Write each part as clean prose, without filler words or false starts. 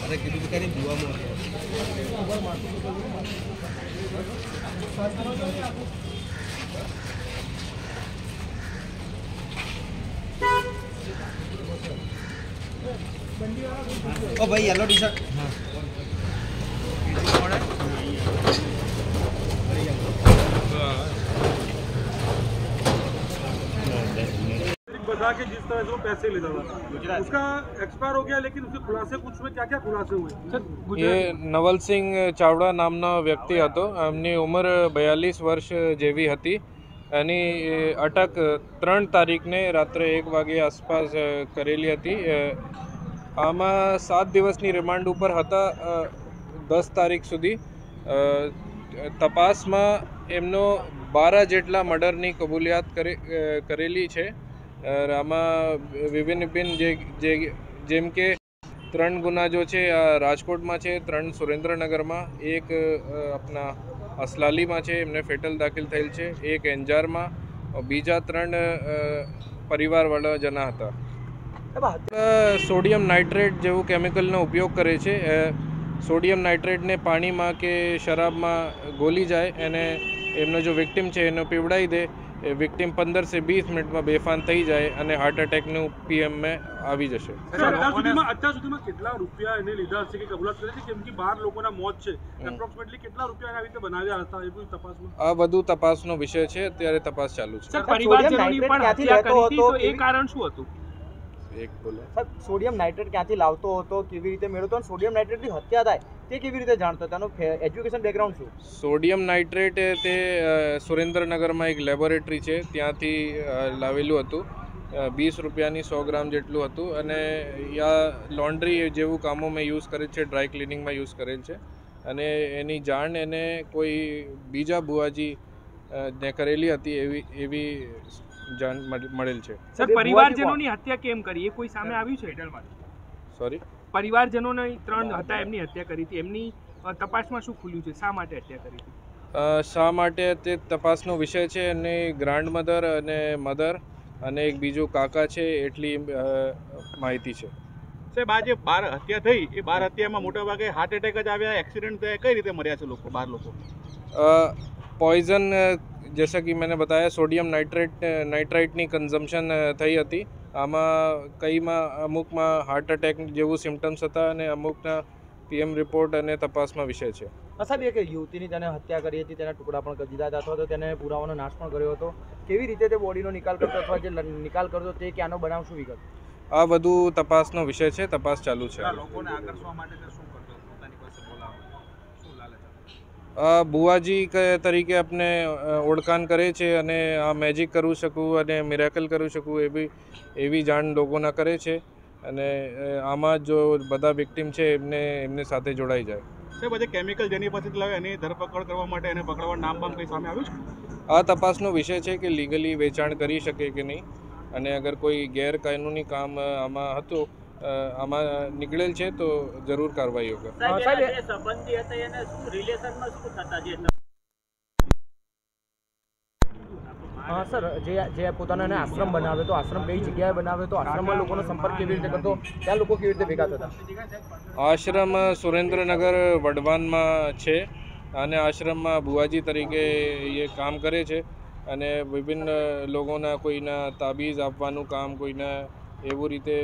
અરે કીધું કે કરી જોવામાં ओ भाई येलो टी शर्ट बता के जिस तरह से वो पैसे लेता था उसका एक्सपायर हो गया, लेकिन उसके खुलासे कुछ में क्या क्या खुलासे हुए? ये નવલ સિંહ ચાવડા નામનો વ્યક્તિ હતો. એમની ઉંમર 42 વર્ષ જેવી હતી. એની અટક 3 તારીખને રાત્રે 1 વાગે આસપાસ કરેલી હતી. આમાં 7 દિવસની રિમાન્ડ ઉપર હતા. 10 તારીખ સુધી તપાસમાં એમનો 12 જેટલા મર્ડરની કબૂલિયાત કરેલી છે. આમાં વિભિન્ન જેમ કે 3 ગુના જો છે આ રાજકોટમાં છે, 3 સુરેન્દ્રનગરમાં, 1 આપણા અસલાલીમાં છે, એમને ફેટલ દાખલ થયેલ છે, 1 એન્જારમાં, બીજા 3 પરિવારવાળા જણા હતા. સોડિયમ નાઇટ્રેટ જેવું કેમિકલનો ઉપયોગ કરે છે. સોડિયમ નાઇટ્રેટને પાણીમાં કે શરાબમાં ગોલી જાય અને એમનો જો વિક્ટિમ છે એનો પીવડાવી દે. વિક્ટિમ 15 से 20 મિનિટમાં બેફાન થઈ જાય અને હાર્ટ એટેકનું પીએમમાં આવી જશે. અત્યાર સુધીમાં કેટલા રૂપિયા એને લીધા હશે કે કબૂલાત કરે છે? કેમ કે 12 લોકોના મોત છે, એપ્રોક્સિમેટલી કેટલા રૂપિયા એના રીતે બનાવ્યા હતા એ બધું તપાસમાં? આ બધું તપાસનો વિષય છે. અત્યારે તપાસ ચાલુ છે. સર, પરિવારજનોની પણ હત્યા કરી હતી, તો એ કારણ શું હતું? એક બોલો. સર, સોડિયમ નાઇટ્રેટ ક્યાંથી લાવતો હતો, કેવી રીતે મેળવતો, અને સોડિયમ નાઇટ્રેટની હત્યા થાય તે કેવી રીતે જાણતો? તેનો એજ્યુકેશન બેકગ્રાઉન્ડ શું? સોડિયમ નાઇટ્રેટ તે સુરેન્દ્રનગરમાં એક લેબોરેટરી છે, ત્યાંથી લાવેલું હતું. 20 રૂપિયાની 100 ગ્રામ જેટલું હતું અને યા લોન્ડ્રી જેવું કામોમાં યુઝ કરે છે, ડ્રાય ક્લિનિંગમાં યુઝ કરેલ છે. અને એની જાણ એને કોઈ બીજા બુઆજી ને કરેલી હતી એવી જાણ મળેલ છે. સર, પરિવારજનોની હત્યા કેમ કરી એ કોઈ સામે આવ્યું છે? સોરી, પરિવારજનોને 3 હતા એમની હત્યા કરી હતી, એમની તપાસમાં શું ખુલ્યું છે? શા માટે હત્યા કરી હતી? શા માટે તે તપાસનો વિષય છે. અને ગ્રાન્ડ મધર અને મધર અને એક બીજું કાકા છે એટલી માહિતી છે. સાહેબ, આ જે 12 હત્યા થઈ એ 12 હત્યામાં મોટા ભાગે હાર્ટ એટેક જ આવ્યા, એક્સિડન્ટ થયા, કઈ રીતે મર્યા છે લોકો? 12 લોકો पॉइजन जैसा कि मैंने बताया सोडियम नाइट्राइटની કન્ઝમ્પશન થઈ હતી. આમાં કઈમાં અમુકમાં હાર્ટ એટેક જેવું સિમ્ટમ્સ હતા અને અમુકના પીએમ રિપોર્ટ અને તપાસમાં વિષય છે. સાહેબ, એક યુવતીની તેને હત્યા કરી હતી, તેના ટુકડા પણ કરી દીધા હતા, અથવા તો તેને પુરાવાનો નાશ પણ કર્યો હતો. કેવી રીતે તે બોડીનો નિકાલ કરતો અથવા જે નિકાલ કરતો તે ક્યાંનો બનાવ, શું વિગત? આ બધું તપાસનો વિષય છે. તપાસ ચાલુ છે. લોકોને આકર્ષવા માટે શું કરતો? પોતાની પાસે બોલાવવા, શું લાલચ? બુઆજી તરીકે આપણે ઓળખાણ કરે છે અને આ મેજિક કરું શકું અને મિરેકલ કરું શકું એવી જાણ લોકોના કરે છે. અને આમાં જો બધા વિક્ટિમ છે એમને સાથે જોડાઈ જાય. સાહેબ, આજે કેમિકલ જેની પાસેથી લાવે એની ધરપકડ કરવા માટે એને પકડવા નામ બામ કંઈ સામે આવ્યું છે? આ તપાસનો વિષય છે કે લીગલી વેચાણ કરી શકે કે નહીં, અને અગર કોઈ ગેરકાનૂની કામ આમાં હતું, આમાં નીકળેલ છે તો જરૂર કાર્યવાહી હોગા. સર, જે પોતાનો એને આશ્રમ બનાવ્યો તો આશ્રમ કઈ જગ્યાએ બનાવ્યો તો આશ્રમમાં લોકોનો સંપર્ક કેવી રીતે કરતો, ત્યાં લોકો કેવી રીતે ભેગા થતા? આશ્રમ સુરેન્દ્રનગર વડવાનમાં છે અને આશ્રમમાં બુઆજી તરીકે એ કામ કરે છે અને વિભિન્ન લોકોના કોઈના તાબીઝ આપવાનું કામ, કોઈના એવું રીતે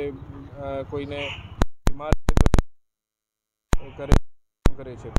કોઈને બીમાર કરે છે.